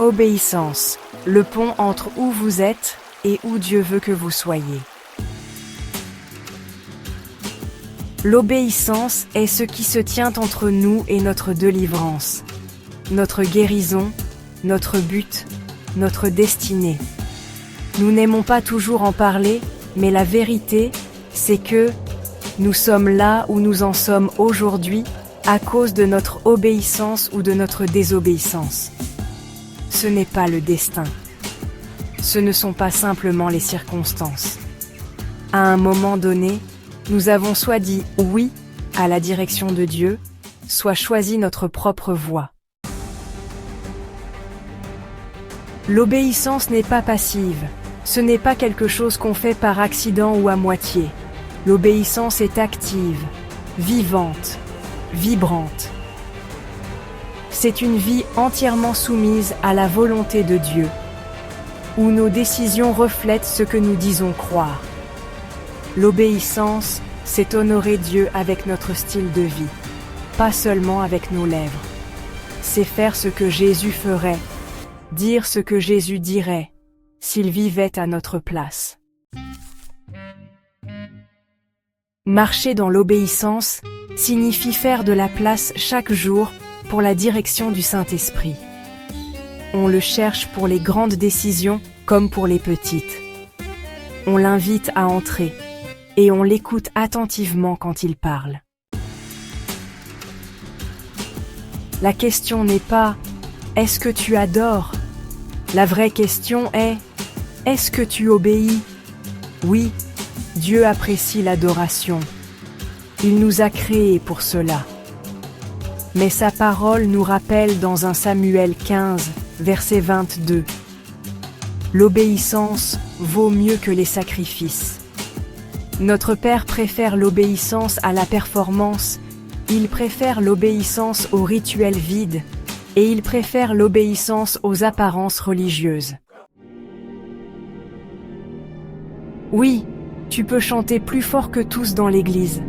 Obéissance, le pont entre où vous êtes et où Dieu veut que vous soyez. L'obéissance est ce qui se tient entre nous et notre délivrance, notre guérison, notre but, notre destinée. Nous n'aimons pas toujours en parler, mais la vérité, c'est que nous sommes là où nous en sommes aujourd'hui à cause de notre obéissance ou de notre désobéissance. Ce n'est pas le destin. Ce ne sont pas simplement les circonstances. À un moment donné, nous avons soit dit oui à la direction de Dieu, soit choisi notre propre voie. L'obéissance n'est pas passive. Ce n'est pas quelque chose qu'on fait par accident ou à moitié. L'obéissance est active, vivante, vibrante. C'est une vie entièrement soumise à la volonté de Dieu, où nos décisions reflètent ce que nous disons croire. L'obéissance, c'est honorer Dieu avec notre style de vie, pas seulement avec nos lèvres. C'est faire ce que Jésus ferait, dire ce que Jésus dirait, s'il vivait à notre place. Marcher dans l'obéissance signifie faire de la place chaque jour pour la direction du Saint-Esprit. On le cherche pour les grandes décisions comme pour les petites. On l'invite à entrer et on l'écoute attentivement quand il parle. La question n'est pas « Est-ce que tu adores ?» La vraie question est « Est-ce que tu obéis ?» Oui, Dieu apprécie l'adoration. Il nous a créés pour cela. Mais sa parole nous rappelle dans 1 Samuel 15, verset 22. L'obéissance vaut mieux que les sacrifices. Notre Père préfère l'obéissance à la performance, il préfère l'obéissance aux rituels vides, et il préfère l'obéissance aux apparences religieuses. Oui, tu peux chanter plus fort que tous dans l'église.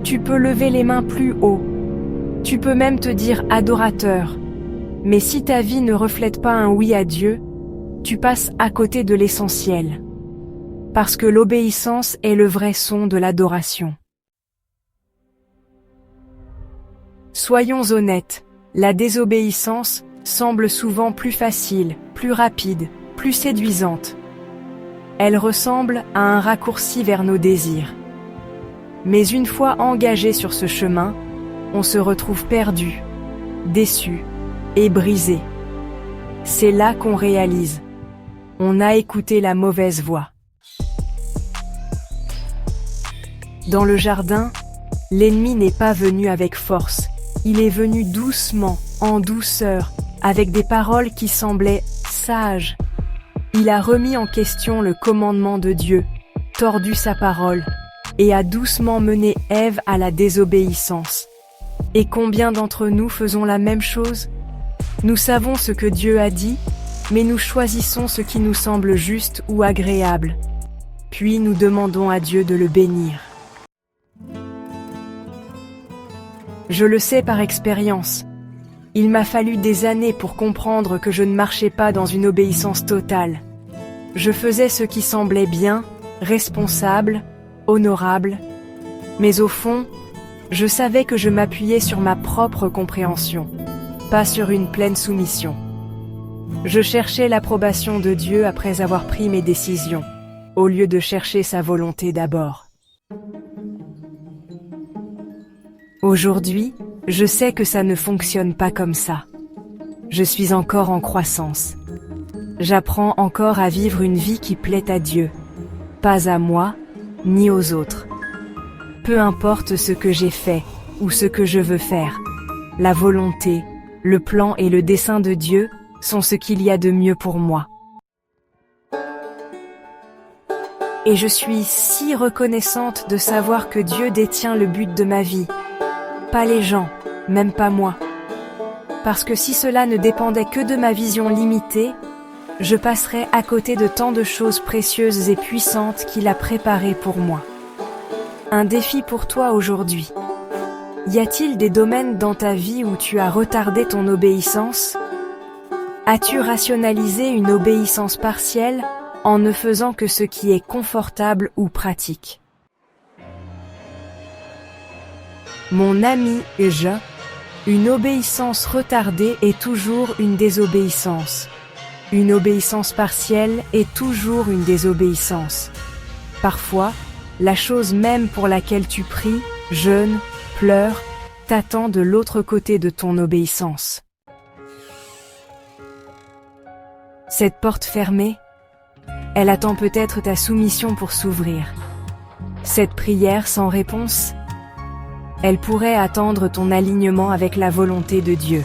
Tu peux lever les mains plus haut. Tu peux même te dire adorateur. Mais si ta vie ne reflète pas un oui à Dieu, tu passes à côté de l'essentiel. Parce que l'obéissance est le vrai son de l'adoration. Soyons honnêtes, la désobéissance semble souvent plus facile, plus rapide, plus séduisante. Elle ressemble à un raccourci vers nos désirs. Mais une fois engagé sur ce chemin, on se retrouve perdu, déçu et brisé. C'est là qu'on réalise. On a écouté la mauvaise voix. Dans le jardin, l'ennemi n'est pas venu avec force. Il est venu doucement, en douceur, avec des paroles qui semblaient sages. Il a remis en question le commandement de Dieu, tordu sa parole, et a doucement mené Ève à la désobéissance. Et combien d'entre nous faisons la même chose? Nous savons ce que Dieu a dit, mais nous choisissons ce qui nous semble juste ou agréable. Puis nous demandons à Dieu de le bénir. Je le sais par expérience. Il m'a fallu des années pour comprendre que je ne marchais pas dans une obéissance totale. Je faisais ce qui semblait bien, responsable, honorable, mais au fond, je savais que je m'appuyais sur ma propre compréhension, pas sur une pleine soumission. Je cherchais l'approbation de Dieu après avoir pris mes décisions, au lieu de chercher sa volonté d'abord. Aujourd'hui, je sais que ça ne fonctionne pas comme ça. Je suis encore en croissance. J'apprends encore à vivre une vie qui plaît à Dieu, pas à moi, ni aux autres. Peu importe ce que j'ai fait ou ce que je veux faire, la volonté, le plan et le dessein de Dieu sont ce qu'il y a de mieux pour moi. Et je suis si reconnaissante de savoir que Dieu détient le but de ma vie, pas les gens, même pas moi. Parce que si cela ne dépendait que de ma vision limitée, je passerais à côté de tant de choses précieuses et puissantes qu'il a préparées pour moi. Un défi pour toi aujourd'hui. Y a-t-il des domaines dans ta vie où tu as retardé ton obéissance? As-tu rationalisé une obéissance partielle en ne faisant que ce qui est confortable ou pratique? Mon ami et une obéissance retardée est toujours une désobéissance. Une obéissance partielle est toujours une désobéissance. Parfois, la chose même pour laquelle tu pries, jeûnes, pleures, t'attend de l'autre côté de ton obéissance. Cette porte fermée, elle attend peut-être ta soumission pour s'ouvrir. Cette prière sans réponse, elle pourrait attendre ton alignement avec la volonté de Dieu.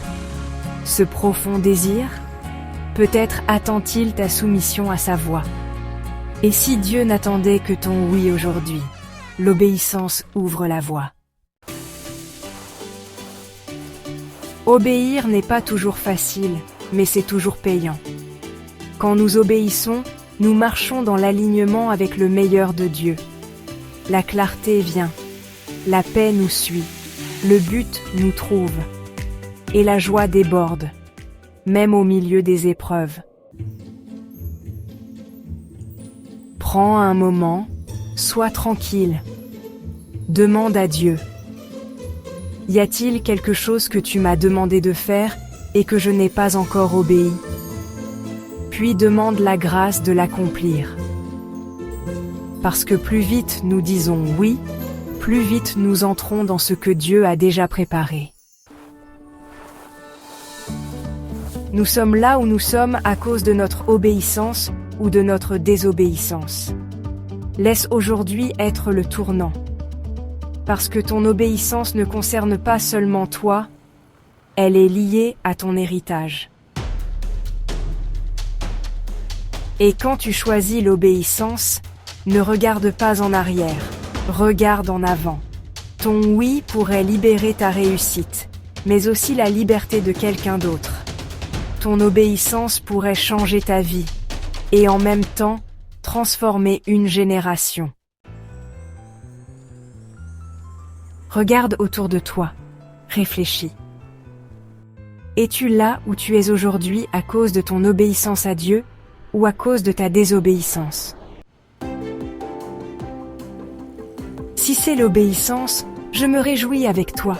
Ce profond désir, peut-être attend-il ta soumission à sa voix. Et si Dieu n'attendait que ton oui aujourd'hui, l'obéissance ouvre la voie. Obéir n'est pas toujours facile, mais c'est toujours payant. Quand nous obéissons, nous marchons dans l'alignement avec le meilleur de Dieu. La clarté vient, la paix nous suit, le but nous trouve, et la joie déborde, même au milieu des épreuves. Prends un moment, sois tranquille, demande à Dieu. Y a-t-il quelque chose que tu m'as demandé de faire et que je n'ai pas encore obéi? Puis demande la grâce de l'accomplir. Parce que plus vite nous disons oui, plus vite nous entrons dans ce que Dieu a déjà préparé. Nous sommes là où nous sommes à cause de notre obéissance ou de notre désobéissance. Laisse aujourd'hui être le tournant. Parce que ton obéissance ne concerne pas seulement toi, elle est liée à ton héritage. Et quand tu choisis l'obéissance, ne regarde pas en arrière, regarde en avant. Ton oui pourrait libérer ta réussite, mais aussi la liberté de quelqu'un d'autre. Ton obéissance pourrait changer ta vie, et en même temps, transformer une génération. Regarde autour de toi, réfléchis. Es-tu là où tu es aujourd'hui à cause de ton obéissance à Dieu ou à cause de ta désobéissance? Si c'est l'obéissance, je me réjouis avec toi.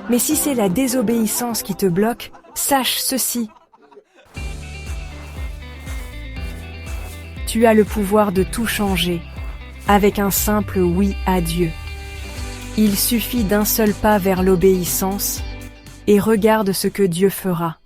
Mais si c'est la désobéissance qui te bloque, sache ceci. Tu as le pouvoir de tout changer, avec un simple oui à Dieu. Il suffit d'un seul pas vers l'obéissance, et regarde ce que Dieu fera.